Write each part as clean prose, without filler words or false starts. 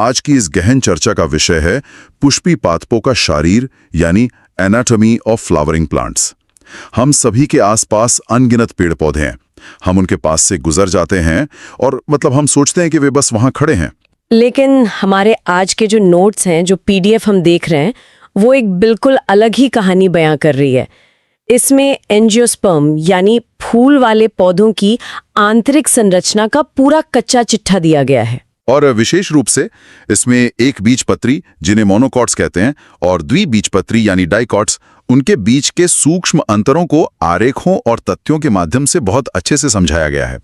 आज की इस गहन चर्चा का विषय है पुष्पी पादपों का शारीर यानी एनाटॉमी ऑफ फ्लावरिंग प्लांट्स। हम सभी के आसपास अनगिनत पेड़ पौधे हैं। हम उनके पास से गुजर जाते हैं और हम सोचते हैं कि वे बस वहां खड़े हैं। लेकिन हमारे आज के जो नोट्स हैं, जो पीडीएफ हम देख रहे हैं, वो एक बिल्कुल अलग ही कहानी बयां कर रही है। इसमें एंजियोस्पर्म यानी फूल वाले पौधों की आंतरिक संरचना का पूरा कच्चा चिट्ठा दिया गया है। और विशेष रूप से इसमें एक बीजपत्री, जिन्हें मोनोकॉट्स कहते हैं, और द्विबीजपत्री यानी डाइकॉट्स, उनके बीच के सूक्ष्म अंतरों को आरेखों और तथ्यों के माध्यम से बहुत अच्छे से समझाया गया है।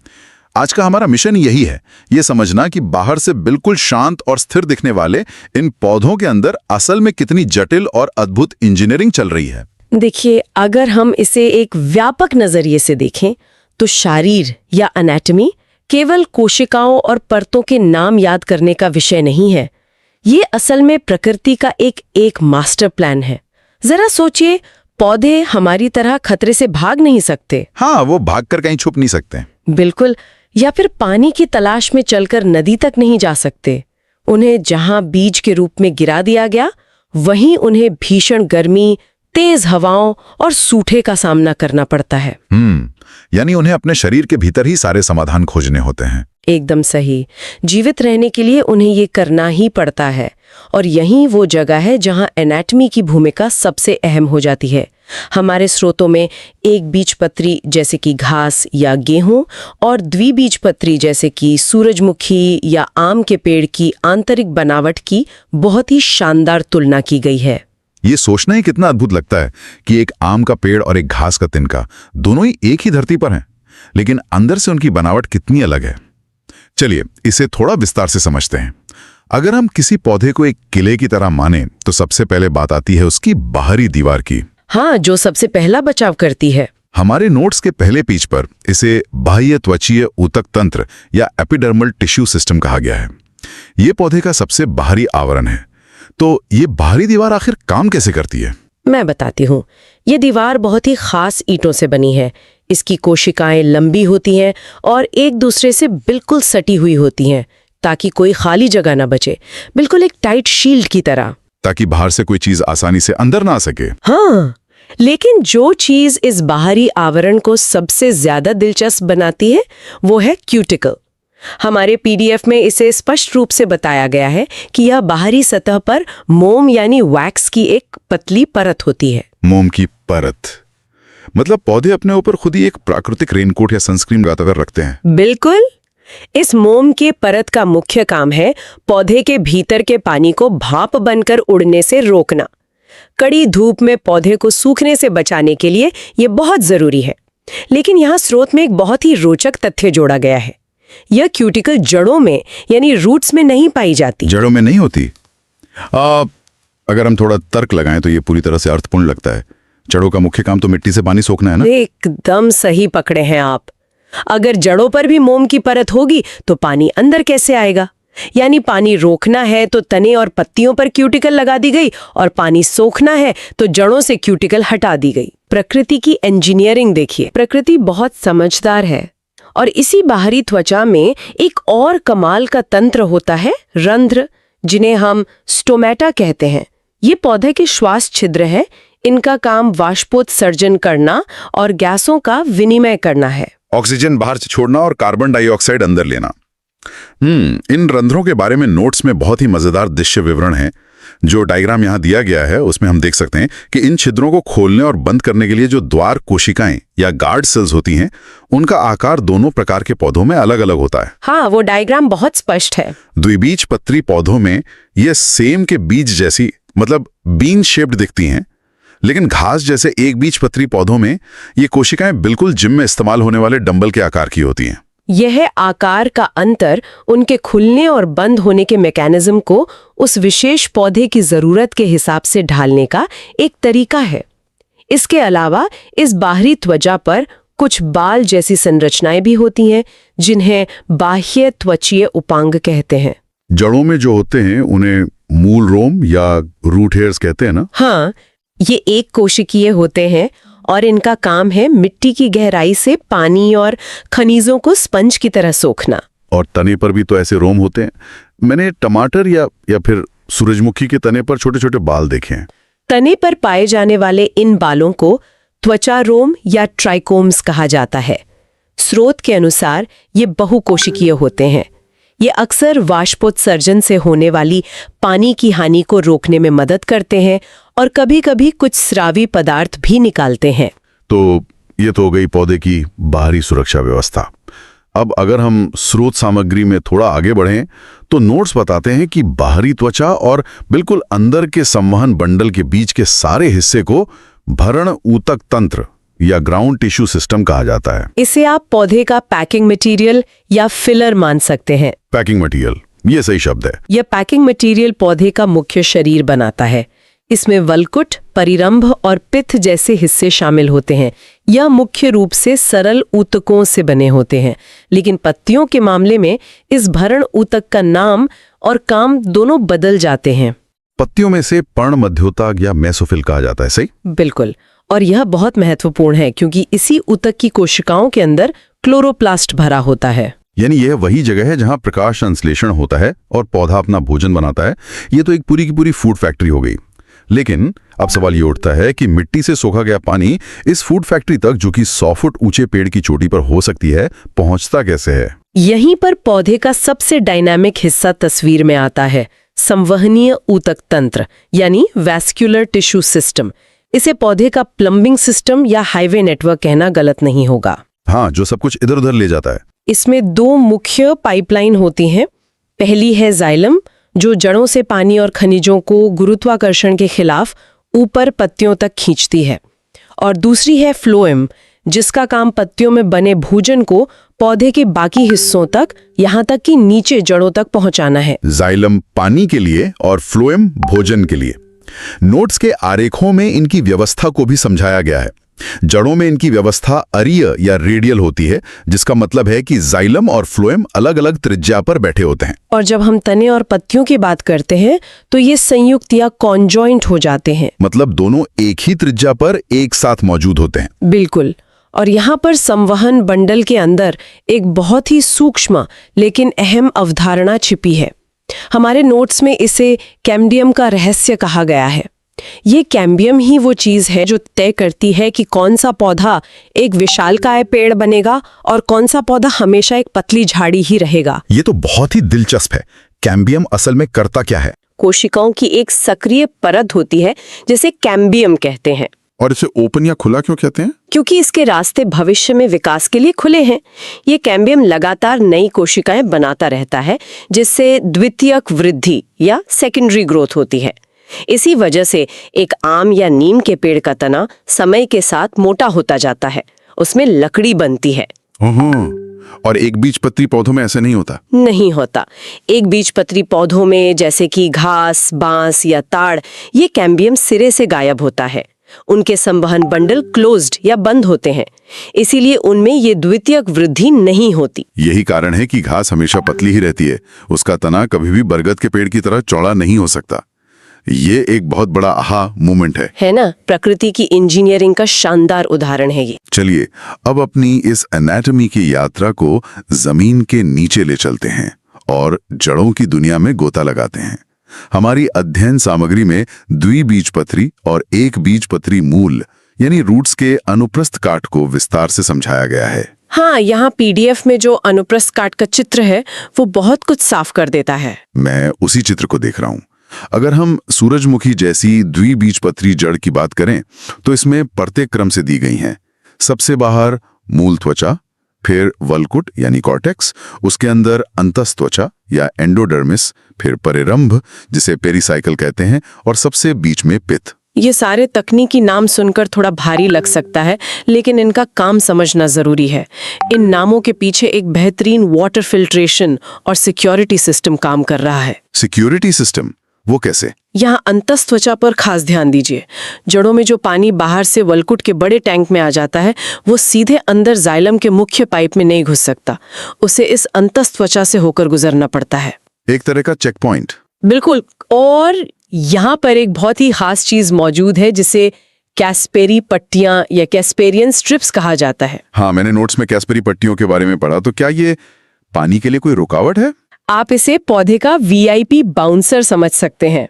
आज का हमारा मिशन यही है, ये समझना कि बाहर से बिल्कुल शांत और स्थिर दिखने वाले इन पौधों के अंदर असल में कितनी जटिल और अद्भुत इंजीनियरिंग चल रही है। देखिए, अगर हम इसे एक व्यापक नजरिए से देखें तो शारीर या एनाटॉमी केवल कोशिकाओं और परतों के नाम याद करने का विषय नहीं है। ये असल में प्रकृति का एक मास्टर प्लान है। जरा सोचिए, पौधे हमारी तरह खतरे से भाग नहीं सकते। हाँ, वो भागकर कहीं छुप नहीं सकते। बिल्कुल। या फिर पानी की तलाश में चलकर नदी तक नहीं जा सकते। उन्हें जहां बीज के रूप में गिरा दिया गया, वहीं उन्हें भीषण गर्मी, तेज हवाओं और सूखे का सामना करना पड़ता है। यानी उन्हें अपने शरीर के भीतर ही सारे समाधान खोजने होते हैं। एकदम सही। जीवित रहने के लिए उन्हें ये करना ही पड़ता है। और यही वो जगह है जहां एनाटॉमी की भूमिका सबसे अहम हो जाती है। हमारे स्रोतों में एक बीजपत्री जैसे कि घास या गेहूं और द्विबीजपत्री जैसे कि सूरजमुखी या आम के पेड़ की आंतरिक बनावट की बहुत ही शानदार तुलना की गई है। ये सोचना ही कितना अद्भुत लगता है कि एक आम का पेड़ और एक घास का तिनका दोनों ही एक ही धरती पर हैं, लेकिन अंदर से उनकी बनावट कितनी अलग है। चलिए इसे थोड़ा विस्तार से समझते हैं। अगर हम किसी पौधे को एक किले की तरह माने तो सबसे पहले बात आती है उसकी बाहरी दीवार की। हाँ, जो सबसे पहला बचाव करती है। हमारे नोट्स के पहले पेज पर इसे बाह्य त्वचीय ऊतक तंत्र या एपिडर्मल टिश्यू सिस्टम कहा गया है। ये पौधे का सबसे बाहरी आवरण है। तो ये बाहरी दीवार आखिर काम कैसे करती है? मैं बताती हूँ। ये दीवार बहुत ही खास ईंटों से बनी है। इसकी कोशिकाएं लंबी होती हैं और एक दूसरे से बिल्कुल सटी हुई होती हैं ताकि कोई खाली जगह ना बचे, बिल्कुल एक टाइट शील्ड की तरह, ताकि बाहर से कोई चीज आसानी से अंदर ना आ सके। हाँ, लेकिन जो चीज इस बाहरी आवरण को सबसे ज्यादा दिलचस्प बनाती है वो है क्यूटिकल। हमारे पीडीएफ में इसे स्पष्ट रूप से बताया गया है कि यह बाहरी सतह पर मोम यानी वैक्स की एक पतली परत होती है। मोम की परत मतलब पौधे अपने ऊपर खुद ही एक प्राकृतिक रेनकोट या सनस्क्रीन लगाकर रखते हैं। बिल्कुल। इस मोम के परत का मुख्य काम है पौधे के भीतर के पानी को भाप बनकर उड़ने से रोकना। कड़ी धूप में पौधे को सूखने से बचाने के लिए यह बहुत जरूरी है। लेकिन यहाँ स्रोत में एक बहुत ही रोचक तथ्य जोड़ा गया है। यह क्यूटिकल जड़ों में यानी रूट्स में नहीं पाई जाती। जड़ों में नहीं होती। अगर हम थोड़ा तर्क लगाएं तो ये पूरी तरह से अर्थपूर्ण लगता है। जड़ों का मुख्य काम तो मिट्टी से पानी सोखना है ना? एकदम सही पकड़े हैं आप। अगर जड़ों पर भी मोम की परत होगी तो पानी अंदर कैसे आएगा? यानी पानी रोकना है तो तने और पत्तियों पर क्यूटिकल लगा दी गई, और पानी सोखना है तो जड़ों से क्यूटिकल हटा दी गई। प्रकृति की इंजीनियरिंग देखिए। प्रकृति बहुत समझदार है। और इसी बाहरी त्वचा में एक और कमाल का तंत्र होता है, रंध्र, जिन्हें हम स्टोमेटा कहते हैं। ये पौधे के श्वास छिद्र है। इनका काम वाष्पोत्सर्जन करना और गैसों का विनिमय करना है। ऑक्सीजन बाहर से छोड़ना और कार्बन डाइऑक्साइड अंदर लेना। इन रंध्रों के बारे में नोट्स में बहुत ही मजेदार दृश्य विवरण है। जो डायग्राम यहाँ दिया गया है उसमें हम देख सकते हैं कि इन छिद्रों को खोलने और बंद करने के लिए जो द्वार कोशिकाएं या गार्ड सेल्स होती हैं, उनका आकार दोनों प्रकार के पौधों में अलग अलग होता है। हाँ, वो डायग्राम बहुत स्पष्ट है। द्विबीजपत्री पौधों में ये सेम के बीज जैसी बीन शेप्ड दिखती हैं, लेकिन घास जैसे एक बीजपत्री पौधों में ये कोशिकाएं बिल्कुल जिम में इस्तेमाल होने वाले डंबल के आकार की होती हैं। यह आकार का अंतर उनके खुलने और बंद होने के मैकेनिज्म को उस विशेष पौधे की जरूरत के हिसाब से ढालने का एक तरीका है। इसके अलावा इस बाहरी त्वचा पर कुछ बाल जैसी संरचनाएं भी होती हैं, जिन्हें बाह्य त्वचीय उपांग कहते हैं। जड़ों में जो होते हैं उन्हें मूल रोम या रूट हेयर्स कहते हैं ना? हाँ, ये एक कोशिकीय होते हैं और इनका काम है मिट्टी की गहराई से पानी और खनिजों को स्पंज की तरह सोखना। और तने पर भी तो ऐसे रोम होते हैं मैंने टमाटर या फिर सूरजमुखी के तने पर छोटे छोटे बाल देखे हैं। तने पर पाए जाने वाले इन बालों को त्वचारोम या ट्राइकोम्स कहा जाता है। स्रोत के अनुसार ये बहुकोशिकीय होते हैं। ये अक्सर वाष्पोत्सर्जन से होने वाली पानी की हानि को रोकने में मदद करते हैं और कभी-कभी कुछ स्रावी पदार्थ भी निकालते हैं। तो ये तो हो गई पौधे की बाहरी सुरक्षा व्यवस्था। अब अगर हम स्रोत सामग्री में थोड़ा आगे बढ़ें तो नोट्स बताते हैं कि बाहरी त्वचा और बिल्कुल अंदर के संवहन बंडल के बीच के सारे हिस्से को भरण ऊतक तंत्र या ग्राउंड टिश्यू सिस्टम कहा जाता है। इसे आप पौधे का पैकिंग मटेरियल या फिलर मान सकते हैं। पैकिंग मटेरियल, ये सही शब्द है। यह पैकिंग मटेरियल पौधे का मुख्य शरीर बनाता है। इसमें वलकुट, परिरंभ और पित्त जैसे हिस्से शामिल होते हैं। यह मुख्य रूप से सरल ऊतकों से बने होते हैं, लेकिन पत्तियों के मामले में इस भरण ऊतक का नाम और काम दोनों बदल जाते हैं। पत्तियों में से पर्णमध्योतक या मेसोफिल कहा जाता है, सही? बिल्कुल, और यह बहुत महत्वपूर्ण है क्योंकि इसी ऊतक की कोशिकाओं के अंदर क्लोरोप्लास्ट भरा होता है। यानी यह वही जगह है जहां प्रकाश संश्लेषण होता है और पौधा अपना भोजन बनाता है। ये तो एक पूरी की पूरी फूड फैक्ट्री हो गई। लेकिन अब सवाल ये उठता है कि मिट्टी से सोखा गया पानी इस फूड फैक्ट्री तक, जो कि 100 फुट ऊंचे पेड़ की चोटी पर हो सकती है, पहुंचता कैसे है? यहीं पर पौधे का सबसे डायनामिक हिस्सा तस्वीर में आता है, संवहनीय ऊतक तंत्र यानी वैस्कुलर टिश्यू सिस्टम। इसे पौधे का प्लम्बिंग सिस्टम या हाईवे नेटवर्क कहना गलत नहीं होगा। हाँ, जो सब कुछ इधर उधर ले जाता है। इसमें 2 मुख्य पाइपलाइन होती हैं। पहली है जाइलम, जो जड़ों से पानी और खनिजों को गुरुत्वाकर्षण के खिलाफ ऊपर पत्तियों तक खींचती है, और दूसरी है फ्लोएम, जिसका काम पत्तियों में बने भोजन को पौधे के बाकी हिस्सों तक, यहाँ तक कि नीचे जड़ों तक पहुंचाना है। जाइलम पानी के लिए और फ्लोएम भोजन के लिए। नोट्स के आरेखों में इनकी व्यवस्था को भी समझाया गया है। जड़ों में इनकी व्यवस्था अरीय या रेडियल होती है, जिसका मतलब है कि जाइलम और फ्लोएम अलग अलग त्रिज्या पर बैठे होते हैं। और जब हम तने और पत्तियों की बात करते हैं तो ये संयुक्त या कॉन्जॉइंट हो जाते हैं, मतलब दोनों एक ही त्रिज्या पर एक साथ मौजूद होते हैं। बिल्कुल। और यहाँ पर संवहन बंडल के अंदर एक बहुत ही सूक्ष्म लेकिन अहम अवधारणा छिपी है। हमारे नोट्स में इसे कैम्बियम का रहस्य कहा गया है। ये कैम्बियम ही वो चीज है जो तय करती है कि कौन सा पौधा एक विशालकाय पेड़ बनेगा और कौन सा पौधा हमेशा एक पतली झाड़ी ही रहेगा। ये तो बहुत ही दिलचस्प है। कैम्बियम असल में करता क्या है? कोशिकाओं की एक सक्रिय परत होती है जिसे कैम्बियम कहते हैं। और इसे ओपन या खुला क्यों कहते हैं? क्योंकि इसके रास्ते भविष्य में विकास के लिए खुले हैं। ये कैम्बियम लगातार नई कोशिकाएं बनाता रहता है, जिससे द्वितीयक वृद्धि या सेकेंडरी ग्रोथ होती है। इसी वजह से एक आम या नीम के पेड़ का तना समय के साथ मोटा होता जाता है, उसमें लकड़ी बनती है। और एक बीजपत्री पौधों में ऐसा नहीं होता? नहीं होता। एक बीजपत्री पौधों में, जैसे कि घास, बांस या ताड़, ये कैम्बियम सिरे से गायब होता है। उनके संवहन बंडल क्लोज्ड या बंद होते हैं, इसीलिए उनमें ये द्वितीयक वृद्धि नहीं होती। यही कारण है कि घास हमेशा पतली ही रहती है। उसका तना कभी भी बरगद के पेड़ की तरह चौड़ा नहीं हो सकता। ये एक बहुत बड़ा आहा मोमेंट है ना? प्रकृति की इंजीनियरिंग का शानदार उदाहरण है ये। चलिए अब अपनी इस एनाटॉमी की यात्रा को जमीन के नीचे ले चलते हैं और जड़ों की दुनिया में गोता लगाते हैं। हमारी अध्ययन सामग्री में द्विबीजपत्री और एक बीजपत्री मूल यानी रूट्स के अनुप्रस्थ काट को विस्तार से समझाया गया है। हाँ, यहाँ पीडीएफ में जो अनुप्रस्थ काट का चित्र है वो बहुत कुछ साफ कर देता है। मैं उसी चित्र को देख रहा हूँ। अगर हम सूरजमुखी जैसी द्विबीजपत्री जड़ की बात करें तो इसमें परतें क्रम से दी गई हैं। सबसे बाहर मूल त्वचा, फिर वलकुट यानी कॉर्टेक्स, उसके अंदर अंतस्थ त्वचा या एंडोडर्मिस, फिर परिरंभ जिसे पेरिसाइकल कहते हैं, और सबसे बीच में पित्त। ये सारे तकनीकी नाम सुनकर थोड़ा भारी लग सकता है, लेकिन इनका काम समझना जरूरी है। इन नामों के पीछे एक बेहतरीन वाटर फिल्ट्रेशन और सिक्योरिटी सिस्टम काम कर रहा है। Security system? वो कैसे? यहाँ अंतस्थ त्वचा पर खास ध्यान दीजिए। जड़ों में जो पानी बाहर से वलकुट के बड़े टैंक में आ जाता है वो सीधे अंदर जाइलम के मुख्य पाइप में नहीं घुस सकता, उसे इस अंतस्थ त्वचा से होकर गुजरना पड़ता है। एक तरह का चेक पॉइंट। बिल्कुल। और यहाँ पर एक बहुत ही खास चीज मौजूद है जिसे कैस्पेरी पट्टियां या कैस्पेरियन स्ट्रिप्स कहा जाता है। हाँ, मैंने नोट्स में कैस्पेरी पट्टियों के बारे में पढ़ा। तो क्या ये पानी के लिए कोई रुकावट है? आप इसे पौधे का वीआईपी बाउंसर समझ सकते हैं।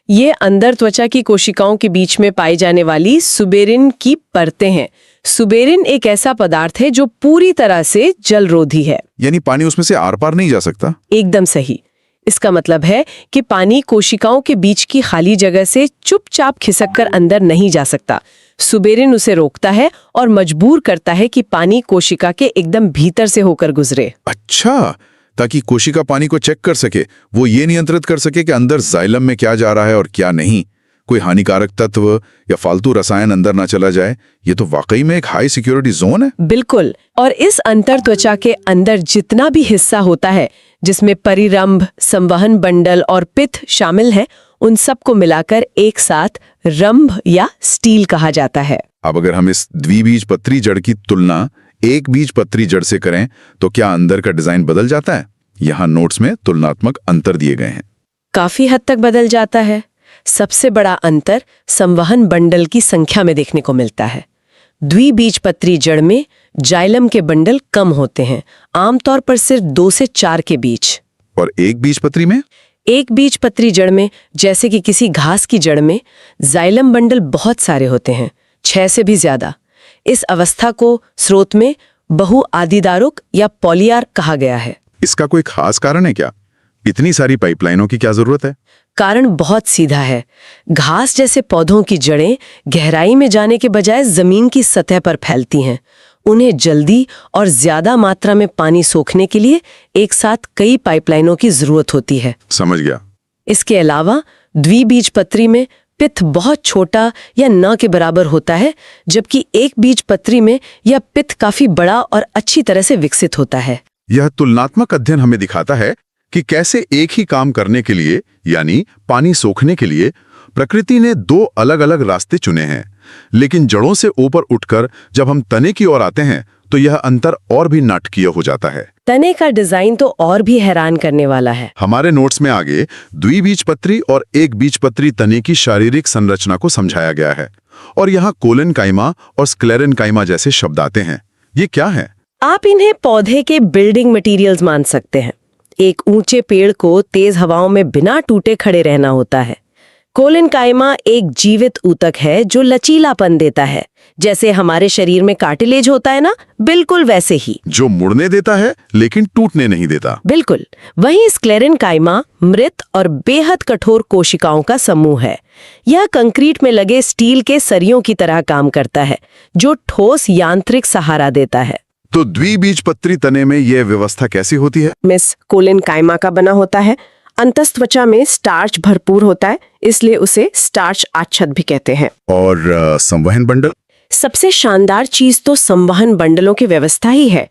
ये अंदर त्वचा की कोशिकाओं के बीच में पाई जाने वाली सुबेरिन की परतें हैं। सुबेरिन एक ऐसा पदार्थ है जो पूरी तरह से जलरोधी है। यानी पानी उसमें से आर पार नहीं जा सकता। एकदम सही। इसका मतलब है कि पानी कोशिकाओं के बीच की खाली जगह से चुपचाप खिसककर अंदर नहीं जा सकता। सुबेरिन उसे रोकता है और मजबूर करता है कि पानी कोशिका के एकदम भीतर से होकर गुजरे। अच्छा, ताकि कोशिका पानी को चेक कर सके, वो ये नियंत्रित कर सके कि अंदर जाइलम में क्या जा रहा है और क्या नहीं, कोई हानिकारक तत्व या फालतू रसायन अंदर ना चला जाए। ये तो वाकई में एक हाई सिक्योरिटी जोन है। बिल्कुल। और इस अंतर त्वचा के अंदर जितना भी हिस्सा होता है, जिसमें परिरंभ, संवहन बंडल और पित्त शामिल हैं, उन सबको मिलाकर एक साथ रंभ या स्टील कहा जाता है। अब अगर हम इस द्विबीजपत्री जड़ की तुलना एक बीजपत्री जड़ से करें तो क्या अंदर का डिजाइन बदल जाता है? यहाँ नोट्स में तुलनात्मक अंतर दिए गए हैं। काफी हद तक बदल जाता है। सबसे बड़ा अंतर संवहन बंडल की संख्या में देखने को मिलता है। द्विबीजपत्री जड़ में जाइलम के बंडल कम होते हैं, आमतौर पर सिर्फ 2 से 4 के बीच। और एक बीजपत्री में? एक बीजपत्री जड़ में, जैसे कि किसी घास की जड़ में, जाइलम बंडल बहुत सारे होते हैं, 6 से भी ज्यादा। इस अवस्था को स्रोत में बहुआदिदारुक या पॉलीआर्क कहा गया है। इसका कोई खास कारण है क्या? इतनी सारी पाइपलाइनों की क्या जरूरत है? कारण बहुत सीधा है। घास जैसे पौधों की जड़ें गहराई में जाने के बजाय जमीन की सतह पर फैलती हैं। उन्हें जल्दी और ज्यादा मात्रा में पानी सोखने के लिए एक साथ कई पाइपलाइनों की जरूरत होती है। समझ गया। इसके अलावा द्विबीजपत्री में पित्त बहुत छोटा या न के बराबर होता है, जबकि एक बीजपत्री में यह पित्त काफी बड़ा और अच्छी तरह से विकसित होता है। यह तुलनात्मक अध्ययन हमें दिखाता है कि कैसे एक ही काम करने के लिए, यानी पानी सोखने के लिए, प्रकृति ने 2 अलग-अलग रास्ते चुने हैं। लेकिन जड़ों से ऊपर उठकर जब हम तने की ओर आते हैं तो यह अंतर और भी नाटकीय हो जाता है। तने का डिजाइन तो और भी हैरान करने वाला है। हमारे नोट्स में आगे द्विबीजपत्री और एक बीजपत्री तने की शारीरिक संरचना को समझाया गया है और यहाँ कोलेनकाइमा और स्क्लेरेनकाइमा जैसे शब्द आते हैं। ये क्या है? आप इन्हें पौधे के बिल्डिंग मटेरियल्स मान सकते हैं। एक ऊंचे पेड़ को तेज हवाओं में बिना टूटे खड़े रहना होता है। कोलेनकाइमा एक जीवित ऊतक है जो लचीलापन देता है, जैसे हमारे शरीर में कार्टिलेज होता है ना, बिल्कुल वैसे ही। जो मुड़ने देता है लेकिन टूटने नहीं देता। बिल्कुल। वहीं स्क्लेरेनकाइमा मृत और बेहद कठोर कोशिकाओं का समूह है। यह कंक्रीट में लगे स्टील के सरियों की तरह काम करता है, जो ठोस यांत्रिक सहारा देता है। तो द्विबीजपत्री तने में यह व्यवस्था कैसी होती है? मिस कोलेनकाइमा का बना होता है। अंतस्त्वचा में स्टार्च भरपूर होता है, इसलिए उसे स्टार्च आच्छद भी कहते हैं। और संवहन बंडल? सबसे शानदार चीज तो संवहन बंडलों की व्यवस्था ही है।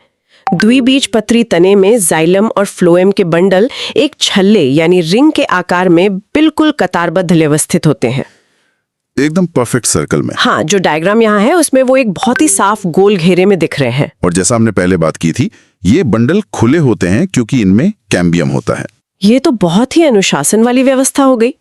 द्विबीजपत्री तने में जाइलम और फ्लोएम के बंडल एक छल्ले यानी रिंग के आकार में बिल्कुल कतारबद्ध व्यवस्थित होते हैं, एकदम परफेक्ट सर्कल में। हाँ, जो डायग्राम यहाँ है उसमें वो एक बहुत ही साफ गोल घेरे में दिख रहे हैं। और जैसा हमने पहले बात की थी, ये बंडल खुले होते हैं क्योंकि इनमें कैम्बियम होता है। ये तो बहुत ही अनुशासन वाली व्यवस्था हो गई।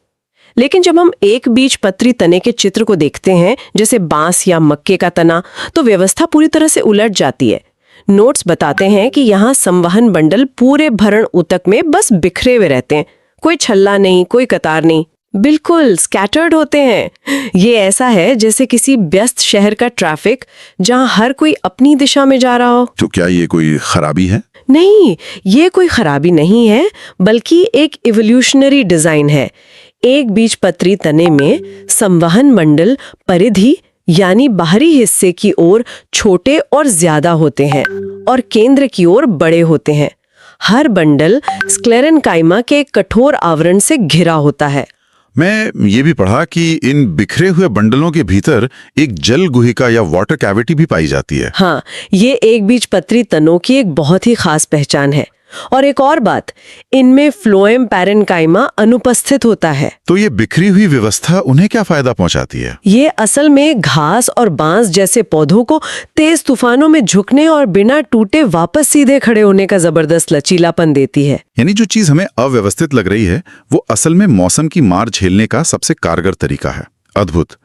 लेकिन जब हम एक बीजपत्री तने के चित्र को देखते हैं, जैसे बांस या मक्के का तना, तो व्यवस्था पूरी तरह से उलट जाती है। नोट्स बताते हैं कि यहाँ संवहन बंडल पूरे भरण ऊतक में बस बिखरे हुए रहते हैं। कोई छल्ला नहीं, कोई कतार नहीं, बिल्कुल स्कैटर्ड होते हैं। ये ऐसा है जैसे किसी व्यस्त शहर का ट्रैफिक, जहाँ हर कोई अपनी दिशा में जा रहा हो। तो क्या ये कोई खराबी है? नहीं, ये कोई खराबी नहीं है, बल्कि एक इवोल्यूशनरी डिजाइन है। एक बीजपत्री तने में संवहन मंडल परिधि यानी बाहरी हिस्से की ओर छोटे और ज्यादा होते हैं और केंद्र की ओर बड़े होते हैं। हर बंडल स्क्लेरेनकाइमा के कठोर आवरण से घिरा होता है। मैं ये भी पढ़ा कि इन बिखरे हुए बंडलों के भीतर एक जल गुहिका या वाटर कैविटी भी पाई जाती है। हाँ, ये एक बीजपत्री तनों की एक बहुत ही खास पहचान है। और एक और बात, इनमें फ्लोएम पैरेन्काइमा अनुपस्थित होता है। तो ये बिखरी हुई व्यवस्था उन्हें क्या फायदा पहुंचाती है? ये असल में घास और बांस जैसे पौधों को तेज तूफानों में झुकने और बिना टूटे वापस सीधे खड़े होने का जबरदस्त लचीलापन देती है। यानी जो चीज हमें अव्यवस्थित लग रही है, वो असल में मौसम की मार झेलने का सबसे कारगर तरीका है। अद्भुत।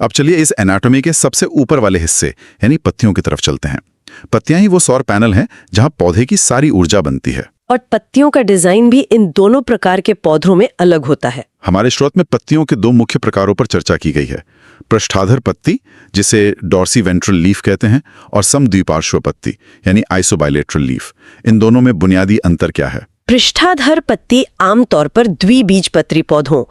अब चलिए इस एनाटॉमी के सबसे ऊपर वाले हिस्से यानी पत्तियों की तरफ चलते हैं। पत्तियां ही वो सौर पैनल हैं जहां पौधे की सारी ऊर्जा बनती है। और पत्तियों का डिजाइन भी इन दोनों प्रकार के पौधों में अलग होता है। हमारे स्रोत में पत्तियों के दो मुख्य प्रकारों पर चर्चा की गई है, पृष्ठाधर पत्ती जिसे डॉर्सी वेंट्रल लीफ कहते हैं और समद्विपार्श्व पत्ती यानी आइसोबाइलेटरल लीफ। इन दोनों में बुनियादी अंतर क्या है? पृष्ठाधर पत्ती आमतौर पर द्विबीजपत्री पौधों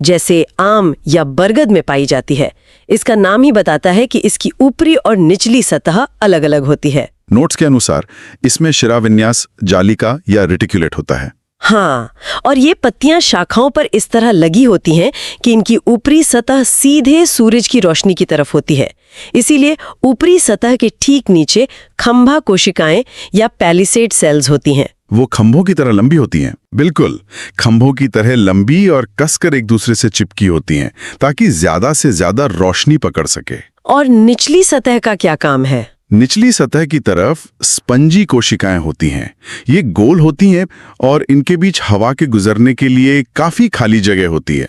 जैसे आम या बरगद में पाई जाती है। इसका नाम ही बताता है कि इसकी ऊपरी और निचली सतह अलग अलग होती है। नोट्स के अनुसार इसमें शिराविन्यास जालिका या रेटिकुलेट होता है। हाँ, और ये पत्तियां शाखाओं पर इस तरह लगी होती हैं कि इनकी ऊपरी सतह सीधे सूरज की रोशनी की तरफ होती है। इसीलिए ऊपरी सतह के ठीक नीचे खंभा कोशिकाएं या पैलिसेड सेल्स होती हैं। वो खंभों की तरह लंबी होती हैं। बिल्कुल, खंभों की तरह लंबी और कसकर एक दूसरे से चिपकी होती हैं ताकि ज्यादा से ज्यादा रोशनी पकड़ सके। और निचली सतह का क्या काम है? निचली सतह की तरफ स्पंजी कोशिकाएं होती हैं। ये गोल होती हैं और इनके बीच हवा के गुजरने के लिए काफी खाली जगह होती है।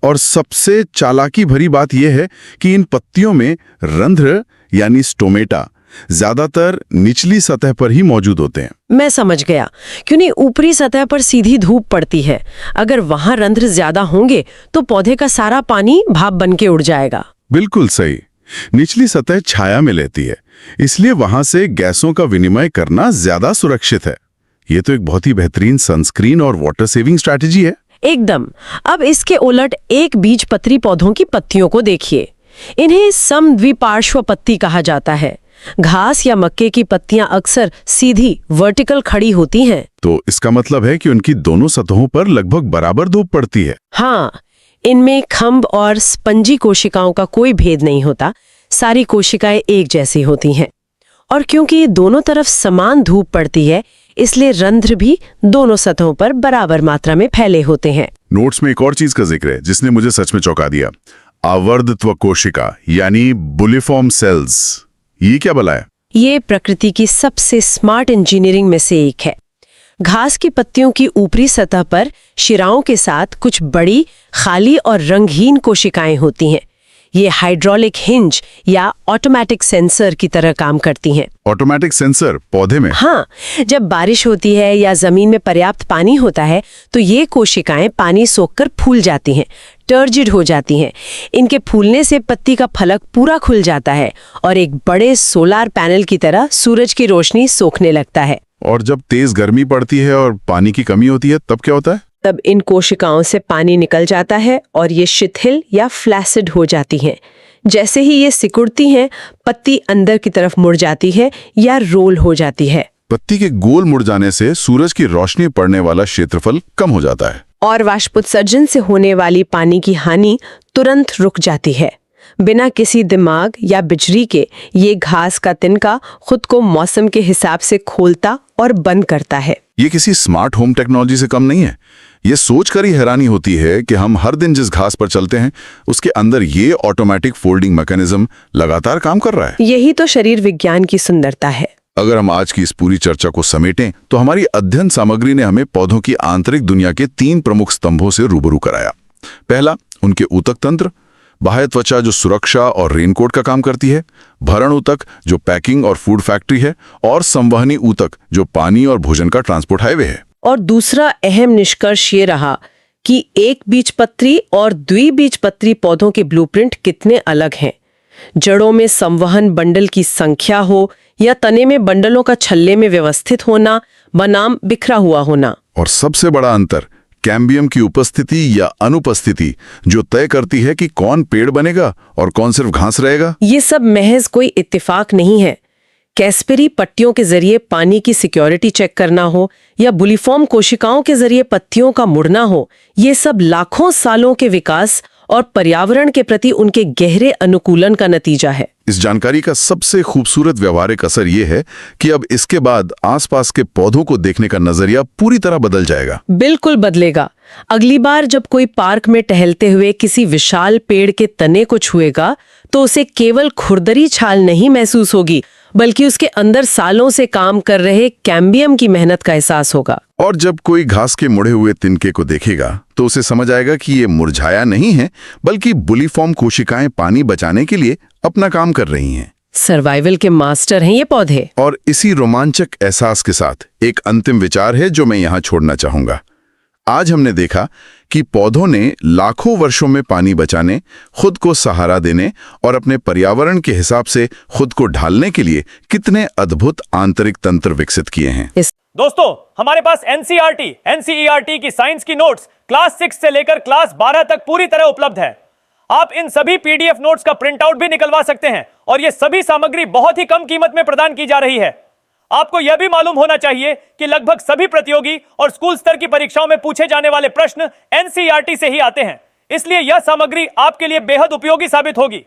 और सबसे चालाकी भरी बात यह है कि इन पत्तियों में रंध्र यानी स्टोमेटा ज्यादातर निचली सतह पर ही मौजूद होते हैं। मैं समझ गया, क्यों नहीं ऊपरी सतह पर सीधी धूप पड़ती है। अगर वहां रंध्र ज्यादा होंगे तो पौधे का सारा पानी भाप बन के उड़ जाएगा। बिल्कुल सही। निचली सतह छाया में लेती है, इसलिए वहां से गैसों का विनिमय करना ज्यादा सुरक्षित है। ये तो एक बहुत ही बेहतरीन सनस्क्रीन और वाटर सेविंग स्ट्रैटेजी है। एकदम। अब इसके उलट एक बीजपत्री पौधों की पत्तियों को देखिए। इन्हें समद्विपार्श्व पत्ती कहा जाता है। घास या मक्के की पत्तियां अक्सर सीधी वर्टिकल खड़ी होती हैं। तो इसका मतलब है कि उनकी दोनों सतहों पर लगभग बराबर धूप पड़ती है। हाँ, इनमें खंभ और स्पंजी कोशिकाओं का कोई भेद नहीं होता। सारी कोशिकाएं एक जैसी होती हैं। और क्योंकि ये दोनों तरफ समान धूप पड़ती है, इसलिए रंध्र भी दोनों सतहों पर बराबर मात्रा में फैले होते हैं। नोट्स में एक और चीज का जिक्र है जिसने मुझे सच में चौंका दिया। आवर्धत्व कोशिका यानी बुलिफॉर्म सेल्स। ये क्या भला है? ये प्रकृति की सबसे स्मार्ट इंजीनियरिंग में से एक है। घास की पत्तियों की ऊपरी सतह पर शिराओं के साथ कुछ बड़ी, खाली और रंगहीन कोशिकाएं होती हैं। ये हाइड्रोलिक हिंज या ऑटोमेटिक सेंसर की तरह काम करती हैं। ऑटोमेटिक सेंसर पौधे में? हाँ, जब बारिश होती है या जमीन में पर्याप्त पानी होता है तो ये कोशिकाएं पानी सोखकर फूल जाती हैं, टर्जिड हो जाती हैं। इनके फूलने से पत्ती का फलक पूरा खुल जाता है और एक बड़े सोलार पैनल की तरह सूरज की रोशनी सोखने लगता है। और जब तेज गर्मी पड़ती है और पानी की कमी होती है तब क्या होता है? तब इन कोशिकाओं से पानी निकल जाता है और ये शिथिल या फ्लैसिड हो जाती हैं। जैसे ही ये सिकुड़ती हैं, पत्ती अंदर की तरफ मुड़ जाती है या रोल हो जाती है। पत्ती के गोल मुड़ जाने से सूरज की रोशनी पड़ने वाला क्षेत्रफल कम हो जाता है और वाष्पोत्सर्जन से होने वाली पानी की हानि तुरंत रुक जाती है। बिना किसी दिमाग या बिजली के ये घास का तिनका खुद को मौसम के हिसाब से खोलता और बंद करता है। ये किसी स्मार्ट होम टेक्नोलॉजी से कम नहीं है। ये सोचकर ही हैरानी होती है कि हम हर दिन जिस घास पर चलते हैं उसके अंदर ये ऑटोमेटिक फोल्डिंग मैकेनिज्म लगातार काम कर रहा है। यही तो शरीर विज्ञान की सुंदरता है। अगर हम आज की इस पूरी चर्चा को समेटें तो हमारी अध्ययन सामग्री ने हमें पौधों की आंतरिक दुनिया के 3 प्रमुख स्तंभों से रूबरू कराया। पहला, उनके ऊतक तंत्र, बाह्य त्वचा जो सुरक्षा और रेनकोट का काम करती है, भरण ऊतक जो पैकिंग और फूड फैक्ट्री है, और संवहनी ऊतक जो पानी और भोजन का ट्रांसपोर्ट हाईवे है। और दूसरा अहम निष्कर्ष ये रहा कि एक बीजपत्री और द्विबीजपत्री पौधों के ब्लूप्रिंट कितने अलग हैं। जड़ों में संवहन बंडल की संख्या हो या तने में बंडलों का छल्ले में व्यवस्थित होना बनाम बिखरा हुआ होना। और सबसे बड़ा अंतर कैम्बियम की उपस्थिति या अनुपस्थिति जो तय करती है कि कौन पेड़ बनेगा और कौन सिर्फ घास रहेगा। ये सब महज कोई इत्तेफाक नहीं है। कैस्पेरी पट्टियों के जरिए पानी की सिक्योरिटी चेक करना हो या बुलिफॉर्म कोशिकाओं के जरिए पत्तियों का मुड़ना हो, ये सब लाखों सालों के विकास और पर्यावरण के प्रति उनके गहरे अनुकूलन का नतीजा है। इस जानकारी का सबसे खूबसूरत व्यवहारिक असर यह है कि अब इसके बाद आसपास के पौधों को देखने का नजरिया पूरी तरह बदल जाएगा। बिल्कुल बदलेगा। अगली बार जब कोई पार्क में टहलते हुए किसी विशाल पेड़ के तने को छुएगा तो उसे केवल खुरदरी छाल नहीं महसूस होगी, बल्कि उसके अंदर सालों से काम कर रहे कैम्बियम की मेहनत का एहसास होगा। और जब कोई घास के मुड़े हुए तिनके को देखेगा तो उसे समझ आएगा कि ये मुरझाया नहीं है, बल्कि बुलिफॉर्म कोशिकाएं पानी बचाने के लिए अपना काम कर रही हैं। सर्वाइवल के मास्टर हैं ये पौधे। और इसी रोमांचक एहसास के साथ एक अंतिम विचार है जो मैं यहाँ छोड़ना चाहूंगा। आज हमने देखा कि पौधों ने लाखों वर्षों में पानी बचाने, खुद को सहारा देने और अपने पर्यावरण के हिसाब से खुद को ढालने के लिए कितने अद्भुत आंतरिक तंत्र विकसित किए हैं। दोस्तों, हमारे पास एनसीईआरटी की साइंस की नोट्स क्लास 6 से लेकर क्लास 12 तक पूरी तरह उपलब्ध है। आप इन सभी पीडीएफ नोट्स का प्रिंट आउट भी निकलवा सकते हैं और यह सभी सामग्री बहुत ही कम कीमत में प्रदान की जा रही है। आपको यह भी मालूम होना चाहिए कि लगभग सभी प्रतियोगी और स्कूल स्तर की परीक्षाओं में पूछे जाने वाले प्रश्न एनसीईआरटी से ही आते हैं, इसलिए यह सामग्री आपके लिए बेहद उपयोगी साबित होगी।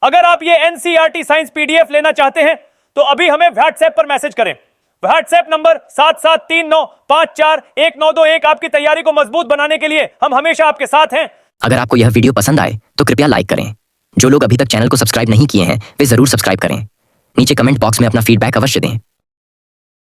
अगर आप ये एनसीईआरटी साइंस पीडीएफ लेना चाहते हैं तो अभी हमें व्हाट्सएप पर मैसेज करें। WhatsApp number 7739541921। आपकी तैयारी को मजबूत बनाने के लिए हम हमेशा आपके साथ हैं। अगर आपको यह वीडियो पसंद आए तो कृपया लाइक करें। जो लोग अभी तक चैनल को सब्सक्राइब नहीं किए हैं वे जरूर सब्सक्राइब करें। नीचे कमेंट बॉक्स में अपना फीडबैक अवश्य दें।